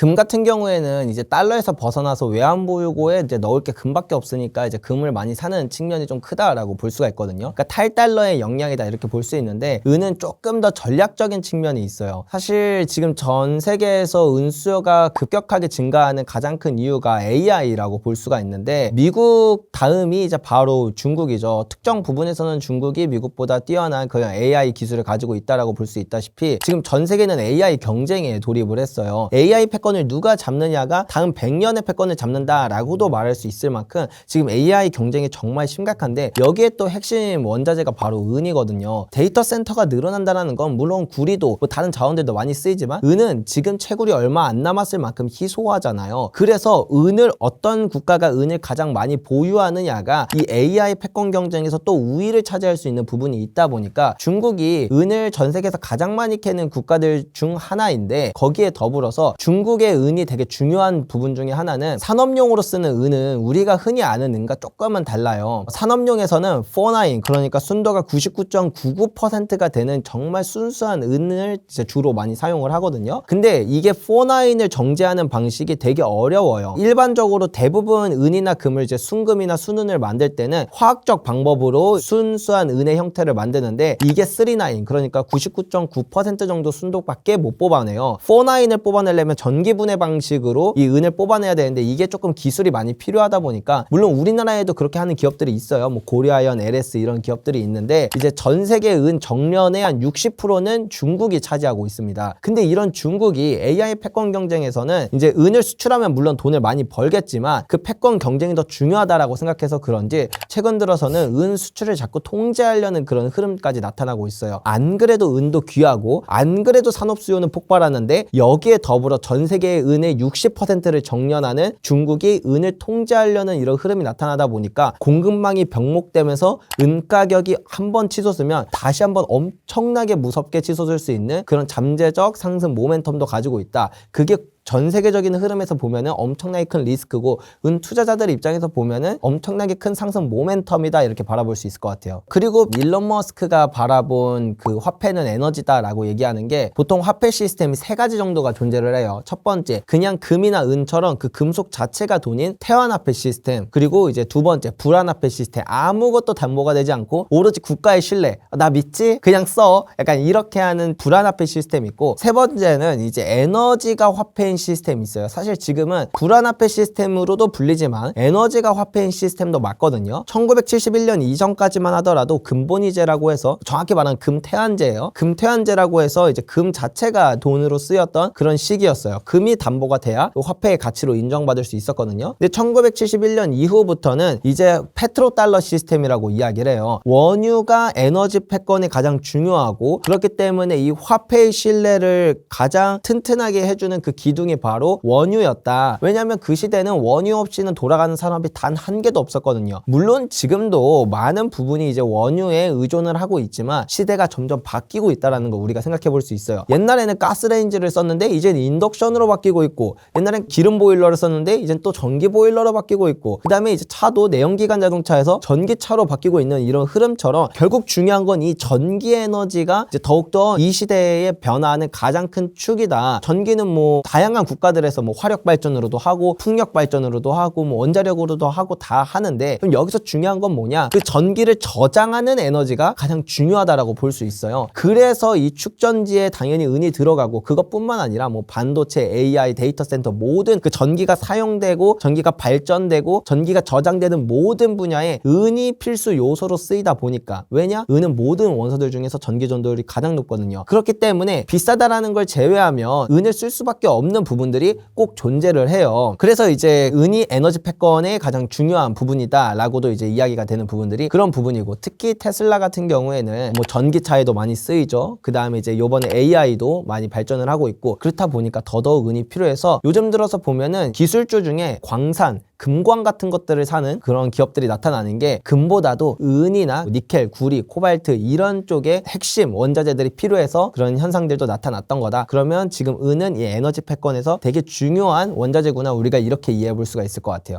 금 같은 경우에는 이제 달러에서 벗어나서 외환보유고에 이제 넣을 게 금밖에 없으니까 이제 금을 많이 사는 측면이 좀 크다라고 볼 수가 있거든요. 그러니까 탈달러의 역량이다 이렇게 볼 수 있는데, 은은 조금 더 전략적인 측면이 있어요. 사실 지금 전 세계에서 은 수요가 급격하게 증가하는 가장 큰 이유가 AI라고 볼 수가 있는데, 미국 다음이 이제 바로 중국이죠. 특정 부분에서는 중국이 미국보다 뛰어난 그런 AI 기술을 가지고 있다라고 볼 수 있다시피, 지금 전 세계는 AI 경쟁에 돌입을 했어요. AI 패권을 누가 잡느냐가 다음 100년의 패권을 잡는다라고도 말할 수 있을 만큼 지금 AI 경쟁이 정말 심각한데, 여기에 또 핵심 원자재가 바로 은이거든요. 데이터 센터가 늘어난다는 건 물론 구리도 뭐 다른 자원들도 많이 쓰이지만, 은은 지금 채굴이 얼마 안 남았을 만큼 희소하잖아요. 그래서 은을, 어떤 국가가 은을 가장 많이 보유하느냐가 이 AI 패권 경쟁에서 또 우위를 차지할 수 있는 부분이 있다 보니까, 중국이 은을 전 세계에서 가장 많이 캐는 국가들 중 하나인데, 거기에 더불어서 중국의 은이 되게 중요한 부분 중에 하나는, 산업용으로 쓰는 은은 우리가 흔히 아는 은과 조금은 달라요. 산업용에서는 49, 그러니까 순도가 99.99%가 되는 정말 순수한 은을 이제 주로 많이 사용을 하거든요. 근데 이게 49을 정제하는 방식이 되게 어려워요. 일반적으로 대부분 은이나 금을 이제 순금이나 순은을 만들 때는 화학적 방법으로 순수한 은의 형태를 만드는데, 이게 39, 그러니까 99.9% 정도 순도밖에 못 뽑아내요. 49을 뽑아내려면 전기분해 방식으로 이 은을 뽑아내야 되는데, 이게 조금 기술이 많이 필요하다 보니까, 물론 우리나라에도 그렇게 하는 기업들이 있어요. 뭐 고려아연, LS 이런 기업들이 있는데, 이제 전 세계 은 정련의 한 60%는 중국이 차지하고 있습니다. 근데 이런 중국이 AI 패권 경쟁에서는 이제 은을 수출하면 물론 돈을 많이 벌겠지만, 그 패권 경쟁이 더 중요하다라고 생각해서 그런지 최근 들어서는 은 수출을 자꾸 통제하려는 그런 흐름까지 나타나고 있어요. 안 그래도 은도 귀하고, 안 그래도 산업 수요는 폭발하는데, 여기에 더불어 전 세계의 은의 60%를 정련하는 중국이 은을 통제하려는 이런 흐름이 나타나다 보니까, 공급망이 병목되면서 은 가격이 한번 치솟으면 다시 한번 엄청나게 무섭게 치솟을 수 있는 그런 잠재적 상승 모멘텀도 가지고 있다. 그게 전 세계적인 흐름에서 보면은 엄청나게 큰 리스크고, 은 투자자들 입장에서 보면은 엄청나게 큰 상승 모멘텀이다 이렇게 바라볼 수 있을 것 같아요. 그리고 일론 머스크가 바라본 그 화폐는 에너지다라고 얘기하는 게, 보통 화폐 시스템이 세 가지 정도가 존재를 해요. 첫 번째, 그냥 금이나 은처럼 그 금속 자체가 돈인 태환화폐 시스템. 그리고 이제 두 번째, 불안화폐 시스템. 아무것도 담보가 되지 않고 오로지 국가의 신뢰, 나 믿지? 그냥 써. 약간 이렇게 하는 불안화폐 시스템이 있고, 세 번째는 이제 에너지가 화폐인 시스템이 있어요. 사실 지금은 불안화폐 시스템으로도 불리지만 에너지가 화폐인 시스템도 맞거든요. 1971년 이전까지만 하더라도 금본위제라고 해서, 정확히 말하면 금태환제예요. 금태환제라고 해서 이제 금 자체가 돈으로 쓰였던 그런 시기였어요. 금이 담보가 돼야 화폐의 가치로 인정받을 수 있었거든요. 근데 1971년 이후부터는 이제 페트로달러 시스템이라고 이야기를 해요. 원유가 에너지 패권이 가장 중요하고, 그렇기 때문에 이 화폐의 신뢰를 가장 튼튼하게 해주는 그 기둥이 바로 원유였다. 왜냐하면 그 시대는 원유 없이는 돌아가는 산업이 단 한 개도 없었거든요. 물론 지금도 많은 부분이 이제 원유에 의존을 하고 있지만, 시대가 점점 바뀌고 있다는 거 우리가 생각해 볼 수 있어요. 옛날에는 가스레인지를 썼는데 이제는 인덕션으로 바뀌고 있고, 옛날엔 기름 보일러를 썼는데 이젠 또 전기 보일러로 바뀌고 있고, 그 다음에 이제 차도 내연기관 자동차에서 전기차로 바뀌고 있는 이런 흐름처럼, 결국 중요한 건 이 전기 에너지가 이제 더욱더 이 시대에 변화하는 가장 큰 축이다. 전기는 뭐 다양한 국가들에서 뭐 화력 발전으로도 하고, 풍력 발전으로도 하고, 뭐 원자력으로도 하고 다 하는데, 그럼 여기서 중요한 건 뭐냐? 그 전기를 저장하는 에너지가 가장 중요하다라고 볼 수 있어요. 그래서 이 축전지에 당연히 은이 들어가고, 그것뿐만 아니라 뭐 반도체, AI, 데이터 센터, 모든 그 전기가 사용되고 전기가 발전되고 전기가 저장되는 모든 분야에 은이 필수 요소로 쓰이다 보니까, 왜냐? 은은 모든 원소들 중에서 전기 전도율이 가장 높거든요. 그렇기 때문에 비싸다라는 걸 제외하면 은을 쓸 수밖에 없는 부분들이 꼭 존재를 해요. 그래서 이제 은이 에너지 패권의 가장 중요한 부분이다 라고도 이제 이야기가 되는 부분들이 그런 부분이고, 특히 테슬라 같은 경우에는 뭐 전기차에도 많이 쓰이죠. 그 다음에 이제 요번에 AI도 많이 발전을 하고 있고, 그렇다 보니까 더더욱 은이 필요해서, 요즘 들어서 보면은 기술주 중에 광산, 금광 같은 것들을 사는 그런 기업들이 나타나는 게, 금보다도 은이나 니켈, 구리, 코발트 이런 쪽에 핵심 원자재들이 필요해서 그런 현상들도 나타났던 거다. 그러면 지금 은은 이 에너지 패권에서 되게 중요한 원자재구나, 우리가 이렇게 이해해 볼 수가 있을 것 같아요.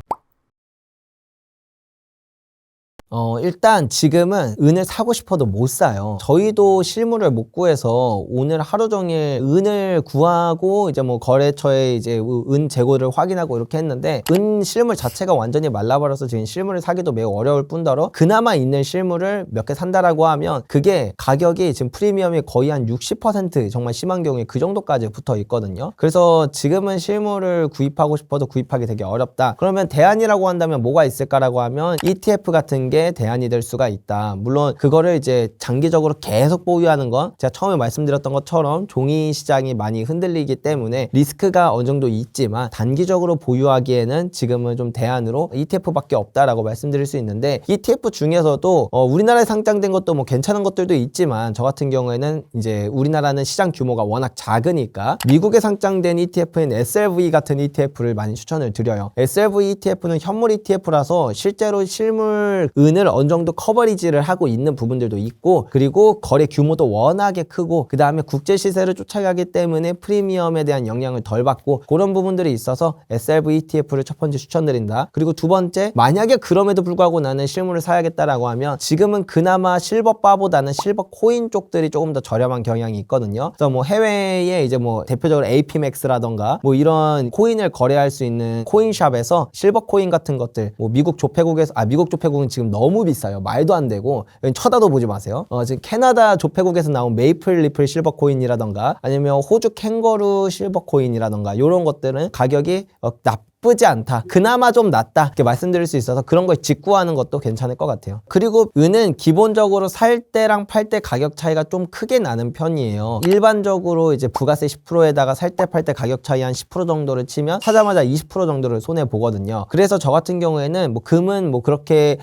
일단 지금은 은을 사고 싶어도 못 사요. 저희도 실물을 못 구해서 오늘 하루 종일 은을 구하고 이제 뭐 거래처에 이제 은 재고를 확인하고 이렇게 했는데 은 실물 자체가 완전히 말라버려서 지금 실물을 사기도 매우 어려울 뿐더러 그나마 있는 실물을 몇 개 산다라고 하면 그게 가격이 지금 프리미엄이 거의 한 60% 정말 심한 경우에 그 정도까지 붙어 있거든요. 그래서 지금은 실물을 구입하고 싶어도 구입하기 되게 어렵다. 그러면 대안이라고 한다면 뭐가 있을까라고 하면 ETF 같은 게 대안이 될 수가 있다. 물론 그거를 이제 장기적으로 계속 보유하는 건 제가 처음에 말씀드렸던 것처럼 종이 시장이 많이 흔들리기 때문에 리스크가 어느 정도 있지만 단기적으로 보유하기에는 지금은 좀 대안으로 ETF밖에 없다라고 말씀드릴 수 있는데 ETF 중에서도 우리나라에 상장된 것도 뭐 괜찮은 것들도 있지만 저 같은 경우에는 이제 우리나라는 시장 규모가 워낙 작으니까 미국에 상장된 ETF인 SLV 같은 ETF를 많이 추천을 드려요. SLV ETF는 현물 ETF라서 실제로 실물 은을 어느 정도 커버리지를 하고 있는 부분들도 있고 그리고 거래 규모도 워낙에 크고 그 다음에 국제 시세를 쫓아가기 때문에 프리미엄에 대한 영향을 덜 받고 그런 부분들이 있어서 SLV ETF를 첫 번째 추천드린다. 그리고 두 번째 만약에 그럼에도 불구하고 나는 실물을 사야겠다라고 하면 지금은 그나마 실버바보다는 실버 코인 쪽들이 조금 더 저렴한 경향이 있거든요. 그래서 뭐 해외에 이제 뭐 대표적으로 APMX라던가 뭐 이런 코인을 거래할 수 있는 코인샵에서 실버 코인 같은 것들 뭐 미국 조폐국은 지금 너무 비싸요. 말도 안 되고 쳐다도 보지 마세요. 지금 캐나다 조폐국에서 나온 메이플 리플 실버 코인이라던가 아니면 호주 캥거루 실버 코인이라던가 이런 것들은 가격이 나쁘지 않다. 그나마 좀 낫다. 이렇게 말씀드릴 수 있어서 그런 걸 직구하는 것도 괜찮을 것 같아요. 그리고 은은 기본적으로 살 때랑 팔 때 가격 차이가 좀 크게 나는 편이에요. 일반적으로 이제 부가세 10%에다가 살 때 팔 때 가격 차이 한 10% 정도를 치면 사자마자 20% 정도를 손해 보거든요. 그래서 저 같은 경우에는 뭐 금은 뭐 그렇게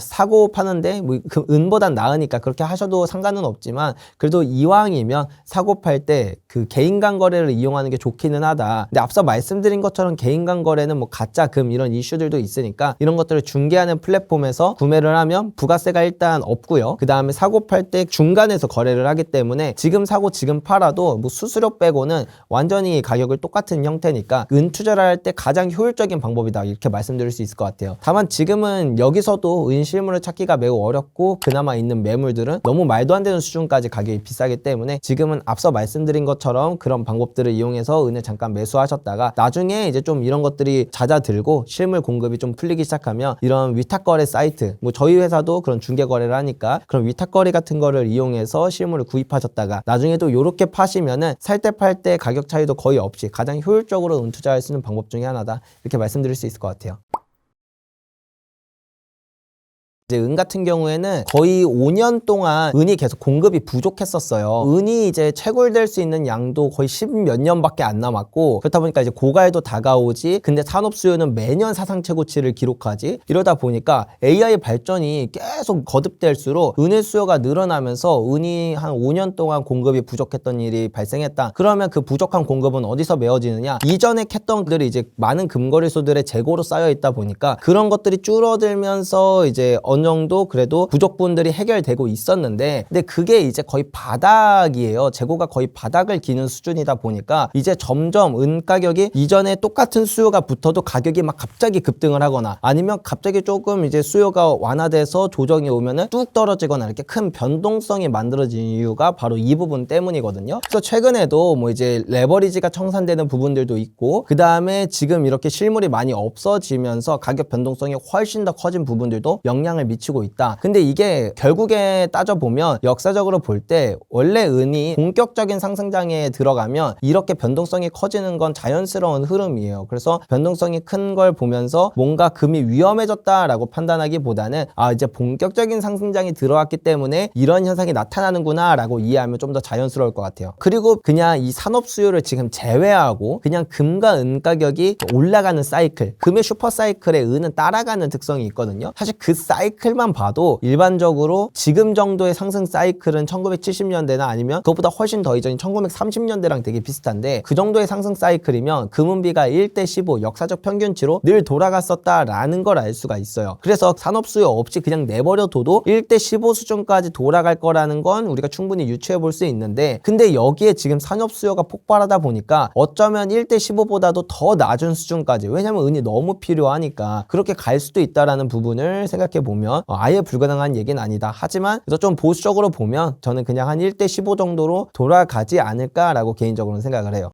사고 파는데 뭐 은보단 나으니까 그렇게 하셔도 상관은 없지만 그래도 이왕이면 사고 팔 때 그 개인 간 거래를 이용하는 게 좋기는 하다. 근데 앞서 말씀드린 것처럼 개인 간 거래는 뭐 가짜 금 이런 이슈들도 있으니까 이런 것들을 중개하는 플랫폼에서 구매를 하면 부가세가 일단 없고요. 그 다음에 사고 팔 때 중간에서 거래를 하기 때문에 지금 사고 지금 팔아도 뭐 수수료 빼고는 완전히 가격을 똑같은 형태니까 은 투자를 할 때 가장 효율적인 방법이다 이렇게 말씀드릴 수 있을 것 같아요. 다만 지금은 여기서도 은 실물을 찾기가 매우 어렵고 그나마 있는 매물들은 너무 말도 안 되는 수준까지 가격이 비싸기 때문에 지금은 앞서 말씀드린 것처럼 그런 방법들을 이용해서 은을 잠깐 매수하셨다가 나중에 이제 좀 이런 것들이 잦아들고 실물 공급이 좀 풀리기 시작하면 이런 위탁거래 사이트 뭐 저희 회사도 그런 중개 거래를 하니까 그런 위탁거래 같은 거를 이용해서 실물을 구입하셨다가 나중에도 이렇게 파시면은 살 때 팔 때 가격 차이도 거의 없이 가장 효율적으로 은 투자할 수 있는 방법 중에 하나다 이렇게 말씀드릴 수 있을 것 같아요. 이제 은 같은 경우에는 거의 5년 동안 은이 계속 공급이 부족했었어요. 은이 이제 채굴될 수 있는 양도 거의 10몇 년밖에 안 남았고 그렇다 보니까 이제 고갈도 다가오지 근데 산업 수요는 매년 사상 최고치를 기록하지 이러다 보니까 AI 발전이 계속 거듭될수록 은의 수요가 늘어나면서 은이 한 5년 동안 공급이 부족했던 일이 발생했다. 그러면 그 부족한 공급은 어디서 메워지느냐? 이전에 캤던 그들이 이제 많은 금거래소들의 재고로 쌓여 있다 보니까 그런 것들이 줄어들면서 이제 어느 정도 그래도 부족분들이 해결되고 있었는데 근데 그게 이제 거의 바닥이에요. 재고가 거의 바닥을 기는 수준이다 보니까 이제 점점 은 가격이 이전에 똑같은 수요가 붙어도 가격이 막 갑자기 급등을 하거나 아니면 갑자기 조금 이제 수요가 완화돼서 조정이 오면은 뚝 떨어지거나 이렇게 큰 변동성이 만들어진 이유가 바로 이 부분 때문이거든요. 그래서 최근에도 뭐 이제 레버리지가 청산되는 부분들도 있고 그 다음에 지금 이렇게 실물이 많이 없어지면서 가격 변동성이 훨씬 더 커진 부분들도 영향을 미치고 있다. 근데 이게 결국에 따져보면 역사적으로 볼 때 원래 은이 본격적인 상승장에 들어가면 이렇게 변동성이 커지는 건 자연스러운 흐름이에요. 그래서 변동성이 큰 걸 보면서 뭔가 금이 위험해졌다라고 판단하기보다는 이제 본격적인 상승장이 들어왔기 때문에 이런 현상이 나타나는구나 라고 이해하면 좀 더 자연스러울 것 같아요. 그리고 그냥 이 산업 수요를 지금 제외하고 그냥 금과 은 가격이 올라가는 사이클, 금의 슈퍼 사이클에 은은 따라가는 특성이 있거든요. 사실 그 사이클만 봐도 일반적으로 지금 정도의 상승 사이클은 1970년대나 아니면 그것보다 훨씬 더 이전인 1930년대랑 되게 비슷한데 그 정도의 상승 사이클이면 금은비가 1대 15 역사적 평균치로 늘 돌아갔었다라는 걸 알 수가 있어요. 그래서 산업 수요 없이 그냥 내버려둬도 1대 15 수준까지 돌아갈 거라는 건 우리가 충분히 유추해 볼 수 있는데 근데 여기에 지금 산업 수요가 폭발하다 보니까 어쩌면 1대 15보다도 더 낮은 수준까지 왜냐면 은이 너무 필요하니까 그렇게 갈 수도 있다라는 부분을 생각해 보면 보면 아예 불가능한 얘기는 아니다. 하지만 그래서 좀 보수적으로 보면 저는 그냥 한 1대 15 정도로 돌아가지 않을까라고 개인적으로는 생각을 해요.